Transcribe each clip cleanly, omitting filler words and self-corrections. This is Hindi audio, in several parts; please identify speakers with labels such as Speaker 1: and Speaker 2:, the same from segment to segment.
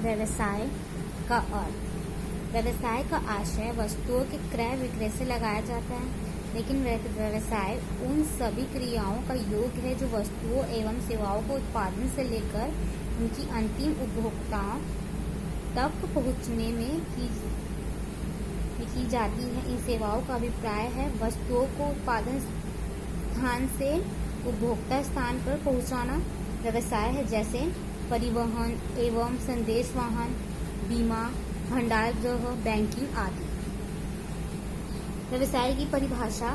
Speaker 1: व्यवसाय का अर्थ। व्यवसाय का आशय वस्तुओं के क्रय विक्रय से लगाया जाता है, लेकिन व्यवसाय उन सभी क्रियाओं का योग है जो वस्तुओं एवं सेवाओं को उत्पादन से लेकर उनकी अंतिम उपभोक्ताओं तक पहुंचने में की जाती है। इन सेवाओं का अभिप्राय है वस्तुओं को उत्पादन स्थान से उपभोक्ता स्थान पर पहुंचाना। व्यवसाय है जैसे परिवहन एवं संदेश वाहन, बीमा, भंडार गृह, बैंकिंग आदि। व्यवसाय की परिभाषा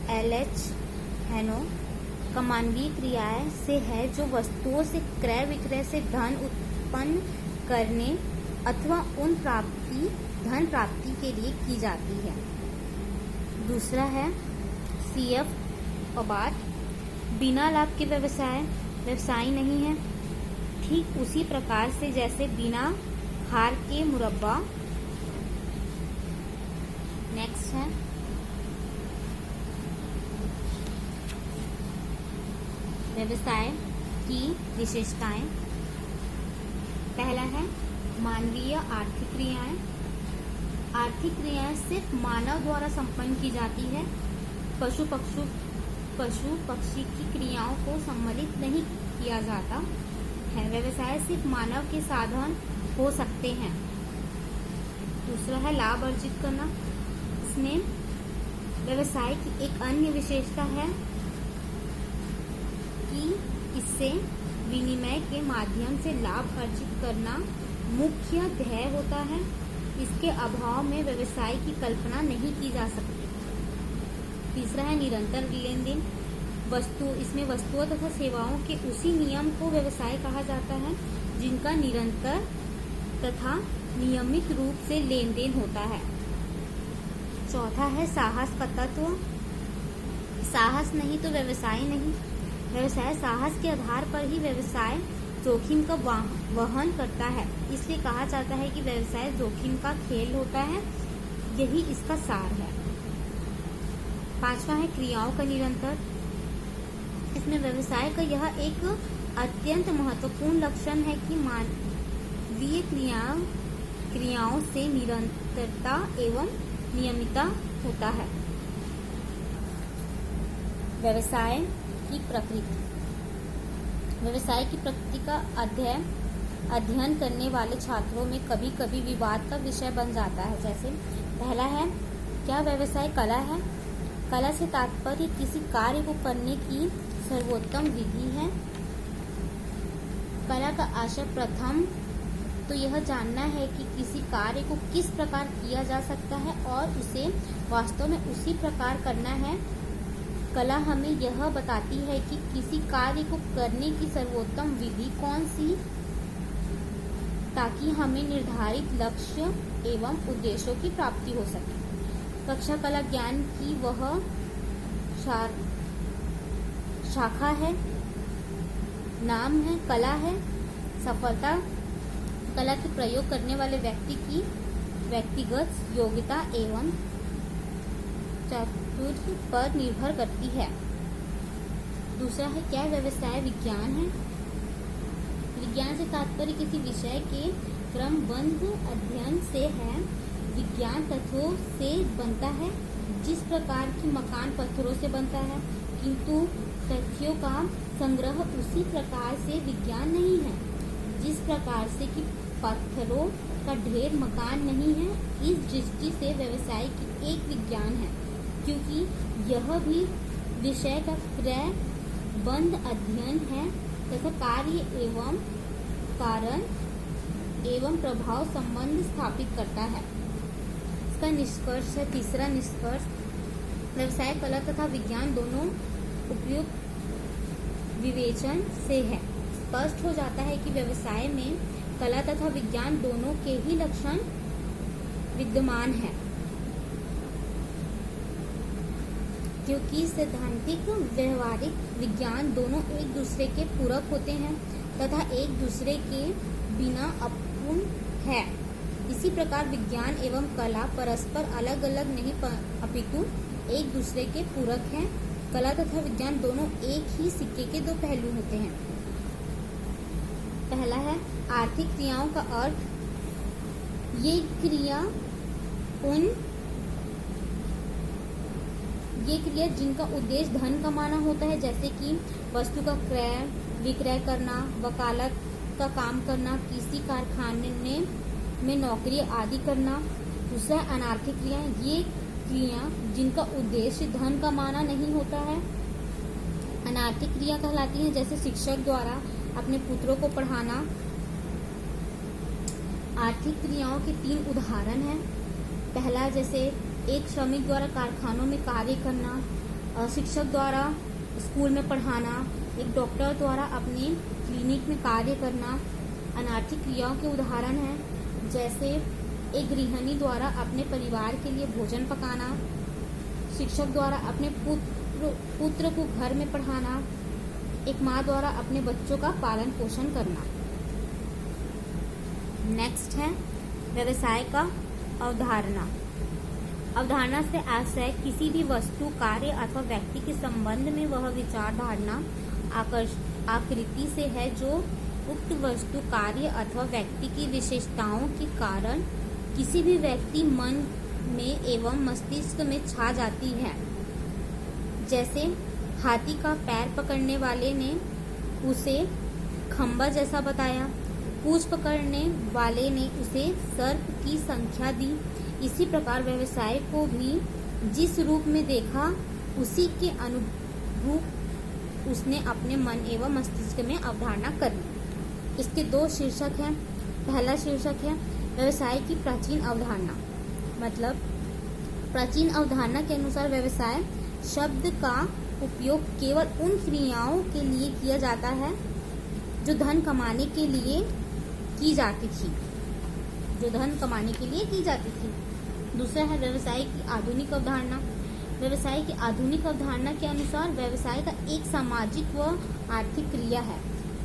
Speaker 1: एल.एच. हेनो का मानवीय क्रियाएं से है जो वस्तुओं से क्रय विक्रय से धन उत्पन्न करने अथवा उन धन प्राप्ति के लिए की जाती है। दूसरा है C.F. अबाट, बिना लाभ के व्यवसाय नहीं है। ठीक उसी प्रकार से जैसे बिना हार के मुरब्बा। नेक्स्ट है व्यवसाय की विशेषताएं। पहला है मानवीय आर्थिक क्रियाएं। आर्थिक क्रियाएं सिर्फ मानव द्वारा संपन्न की जाती है। पशु पक्षी की क्रियाओं को सम्मिलित नहीं किया जाता है। व्यवसाय सिर्फ मानव के साधन हो सकते हैं। दूसरा है लाभ अर्जित करना। इसमें व्यवसाय की एक अन्य विशेषता है कि इससे विनिमय के माध्यम से लाभ अर्जित करना मुख्य ध्येय होता है। इसके अभाव में व्यवसाय की कल्पना नहीं की जा सकती। तीसरा है निरंतर लेन देन। इसमें वस्तुओं तथा सेवाओं के उसी नियम को व्यवसाय कहा जाता है जिनका निरंतर तथा नियमित रूप से लेन देन होता है। चौथा है साहस का तत्व। साहस नहीं तो व्यवसाय नहीं। व्यवसाय साहस के आधार पर ही व्यवसाय जोखिम का वहन करता है। इसलिए कहा जाता है कि व्यवसाय जोखिम का खेल होता है। यही इसका सार है। पांचवा है क्रियाओं का निरंतर। इसमें व्यवसाय का यह एक अत्यंत महत्वपूर्ण लक्षण है कि मानवीय क्रियाओं से निरंतरता एवं नियमितता होता है। व्यवसाय की प्रकृति। व्यवसाय की प्रकृति का अध्ययन करने वाले छात्रों में कभी कभी विवाद का विषय बन जाता है। जैसे पहला है, क्या व्यवसाय कला है? कला से तात्पर्य किसी कार्य को करने की सर्वोत्तम विधि है। कला का आशय प्रथम तो यह जानना है कि किसी कार्य को किस प्रकार किया जा सकता है और उसे वास्तव में उसी प्रकार करना है। कला हमें यह बताती है कि किसी कार्य को करने की सर्वोत्तम विधि कौन सी, ताकि हमें निर्धारित लक्ष्य एवं उद्देश्यों की प्राप्ति हो सके। कक्षा कला ज्ञान की वह शाखा है, नाम है, कला है। सफलता कला के प्रयोग करने वाले व्यक्ति की व्यक्तिगत योग्यता एवं चातुर्य पर निर्भर करती है। दूसरा है, क्या व्यवसाय विज्ञान है? विज्ञान से तात्पर्य किसी विषय के क्रमबद्ध अध्ययन से है। विज्ञान तत्वों से बनता है, जिस प्रकार की मकान पत्थरों से बनता है, किंतु तथ्यों का संग्रह उसी प्रकार से विज्ञान नहीं है जिस प्रकार से कि पत्थरों का ढेर मकान नहीं है। इस दृष्टि से व्यवसाय की एक विज्ञान है, क्योंकि यह भी विषय का क्रमबद्ध अध्ययन है तथा कार्य एवं कारण एवं प्रभाव संबंध स्थापित करता है। इसका निष्कर्ष है, तीसरा निष्कर्ष, व्यवसाय कला तथा विज्ञान दोनों उपयुक्त विवेचन से है। स्पष्ट हो जाता है कि व्यवसाय में कला तथा विज्ञान दोनों के ही लक्षण विद्यमान हैं, क्योंकि सैद्धांतिक व्यवहारिक विज्ञान दोनों एक दूसरे के पूरक होते हैं तथा एक दूसरे के बिना अपूर्ण है। इसी प्रकार विज्ञान एवं कला परस्पर अलग अलग नहीं अपितु एक दूसरे के पूरक हैं। कला तथा विज्ञान दोनों एक ही सिक्के के दो पहलू होते हैं। पहला है आर्थिक क्रियाओं का अर्थ। ये क्रिया जिनका उद्देश्य धन कमाना होता है, जैसे कि वस्तु का क्रय विक्रय करना, वकालत का काम करना, किसी कारखाने में नौकरी आदि करना। दूसरा अनार्थिक क्रिया, ये क्रिया जिनका उद्देश्य धन कमाना नहीं होता है, अनार्थिक क्रिया कहलाती हैं, जैसे शिक्षक द्वारा अपने पुत्रों को पढ़ाना। आर्थिक क्रियाओं के 3 उदाहरण हैं। पहला, जैसे एक श्रमिक द्वारा कारखानों में कार्य करना, शिक्षक द्वारा स्कूल में पढ़ाना, एक डॉक्टर द्वारा अपने क्लिनिक में कार्य करना। अनार्थिक क्रियाओं के उदाहरण हैं, जैसे एक गृहिणी द्वारा अपने परिवार के लिए भोजन पकाना, शिक्षक द्वारा अपने पुत्र को घर में पढ़ाना, एक माँ द्वारा अपने बच्चों का पालन पोषण करना। नेक्स्ट है व्यवसाय का अवधारणा। अवधारणा से आशय किसी भी वस्तु, कार्य अथवा व्यक्ति के संबंध में वह विचार, धारणा, आकृति से है जो उक्त वस्तु, कार्य अथवा व्यक्ति की विशेषताओं के कारण किसी भी व्यक्ति मन में एवं मस्तिष्क में छा जाती है। जैसे हाथी का पैर पकड़ने वाले ने उसे खंबा जैसा बताया, पूंछ पकड़ने वाले ने उसे सर्प की संख्या दी। इसी प्रकार व्यवसाय को भी जिस रूप में देखा उसी के अनुरूप उसने अपने मन एवं मस्तिष्क में अवधारणा कर ली। इसके 2 शीर्षक हैं। पहला शीर्षक है व्यवसाय की प्राचीन अवधारणा। मतलब प्राचीन अवधारणा के अनुसार व्यवसाय शब्द का उपयोग केवल उन क्रियाओं के लिए किया जाता है जो धन कमाने के लिए की जाती थी। दूसरा है व्यवसाय की आधुनिक अवधारणा। व्यवसाय की आधुनिक अवधारणा के अनुसार व्यवसाय का एक सामाजिक व आर्थिक क्रिया है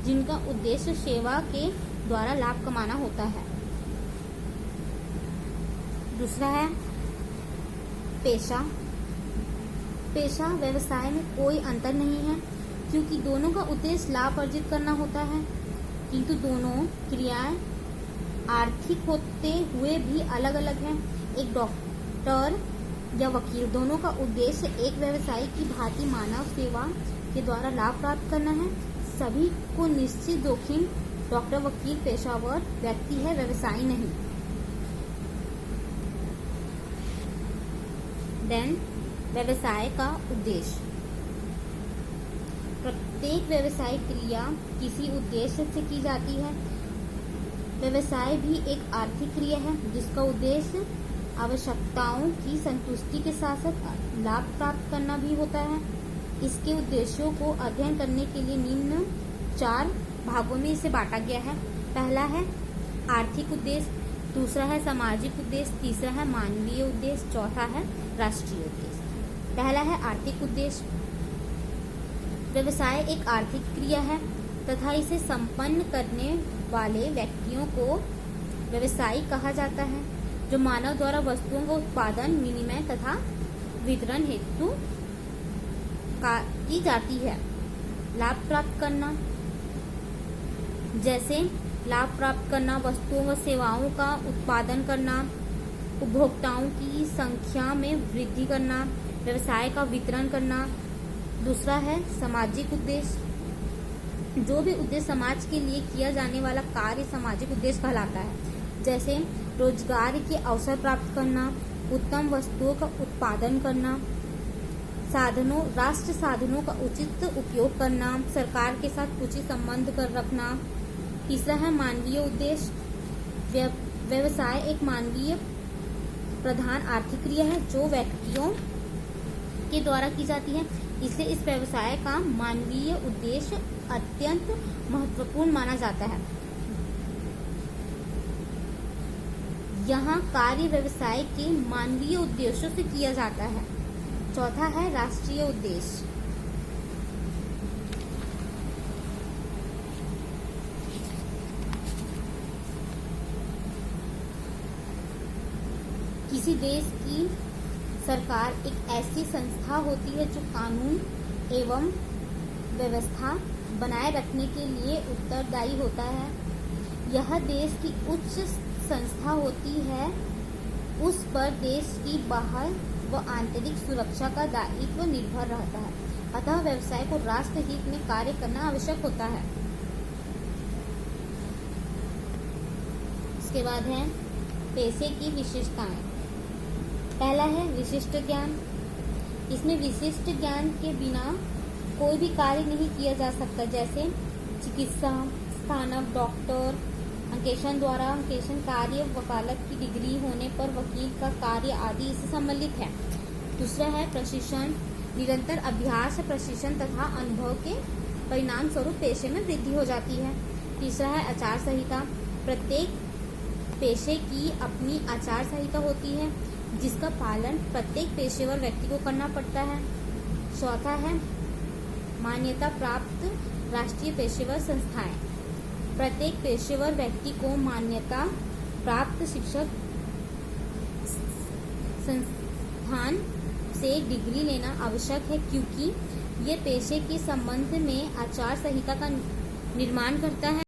Speaker 1: जिनका उद्देश्य सेवा के द्वारा लाभ कमाना होता है। दूसरा है पेशा। पेशा व्यवसाय में कोई अंतर नहीं है, क्योंकि दोनों का उद्देश्य लाभ अर्जित करना होता है, किंतु दोनों क्रियाएं आर्थिक होते हुए भी अलग अलग हैं। एक डॉक्टर या वकील, दोनों का उद्देश्य एक व्यवसायी की भांति मानव सेवा के द्वारा लाभ प्राप्त करना है। सभी को निश्चित जोखिम। डॉक्टर, वकील पेशावर व्यक्ति है, व्यवसायी नहीं। देन व्यवसाय का उद्देश्य। प्रत्येक व्यवसायिक क्रिया किसी उद्देश्य से की जाती है। व्यवसाय भी एक आर्थिक क्रिया है जिसका उद्देश्य आवश्यकताओं की संतुष्टि के साथ साथ लाभ प्राप्त करना भी होता है। इसके उद्देश्यों को अध्ययन करने के लिए निम्न 4 भागों में इसे बांटा गया है। पहला है आर्थिक उद्देश्य, दूसरा है सामाजिक उद्देश्य, तीसरा है मानवीय उद्देश्य, चौथा है राष्ट्रीय उद्देश्य। पहला है आर्थिक उद्देश्य। व्यवसाय एक आर्थिक क्रिया है तथा इसे संपन्न करने वाले व्यक्तियों को व्यवसायी कहा जाता है, जो मानव द्वारा वस्तुओं का उत्पादन, विनिमय तथा वितरण हेतु की जाती है। लाभ प्राप्त करना, जैसे लाभ प्राप्त करना, वस्तुओं व सेवाओं का उत्पादन करना, उपभोक्ताओं की संख्या में वृद्धि करना, व्यवसाय का वितरण करना। दूसरा है सामाजिक उद्देश्य। जो भी उद्देश्य समाज के लिए किया जाने वाला कार्य सामाजिक उद्देश्य कहलाता है, जैसे रोजगार के अवसर प्राप्त करना, उत्तम वस्तुओं का उत्पादन करना, राष्ट्र साधनों का उचित उपयोग करना, सरकार के साथ उचित संबंध कर रखना। तीसरा है मानवीय उद्देश्य। व्यवसाय एक मानवीय प्रधान आर्थिक क्रिया है जो व्यक्तियों के द्वारा की जाती है, इसलिए इस व्यवसाय का मानवीय उद्देश्य अत्यंत महत्वपूर्ण माना जाता है। यहाँ कार्य व्यवसाय के मानवीय उद्देश्यों से किया जाता है। चौथा है राष्ट्रीय उद्देश्य। किसी देश की सरकार एक ऐसी संस्था होती है जो कानून एवं व्यवस्था बनाए रखने के लिए उत्तरदायी होता है। यह देश की उच्च संस्था होती है, उस पर देश की बाहर व आंतरिक सुरक्षा का दायित्व निर्भर रहता है। अतः व्यवसाय को राष्ट्र हित में कार्य करना आवश्यक होता है। इसके बाद है पेशे की विशेषताएं। पहला है विशिष्ट ज्ञान। इसमें विशिष्ट ज्ञान के बिना कोई भी कार्य नहीं किया जा सकता, जैसे चिकित्सा, स्थानक, डॉक्टर, अंकेक्षण द्वारा अंकेक्षण कार्य, वकालत की डिग्री होने पर वकील का कार्य आदि इससे सम्मिलित है। दूसरा है प्रशिक्षण। निरंतर अभ्यास, प्रशिक्षण तथा अनुभव के परिणाम स्वरूप पेशे में वृद्धि हो जाती है। तीसरा है आचार संहिता। प्रत्येक पेशे की अपनी आचार संहिता होती है, जिसका पालन प्रत्येक पेशेवर व्यक्ति को करना पड़ता है। चौथा है मान्यता प्राप्त राष्ट्रीय पेशेवर संस्थाएं। प्रत्येक पेशेवर व्यक्ति को मान्यता प्राप्त शिक्षक संस्थान से डिग्री लेना आवश्यक है, क्योंकि ये पेशे के संबंध में आचार संहिता का निर्माण करता है।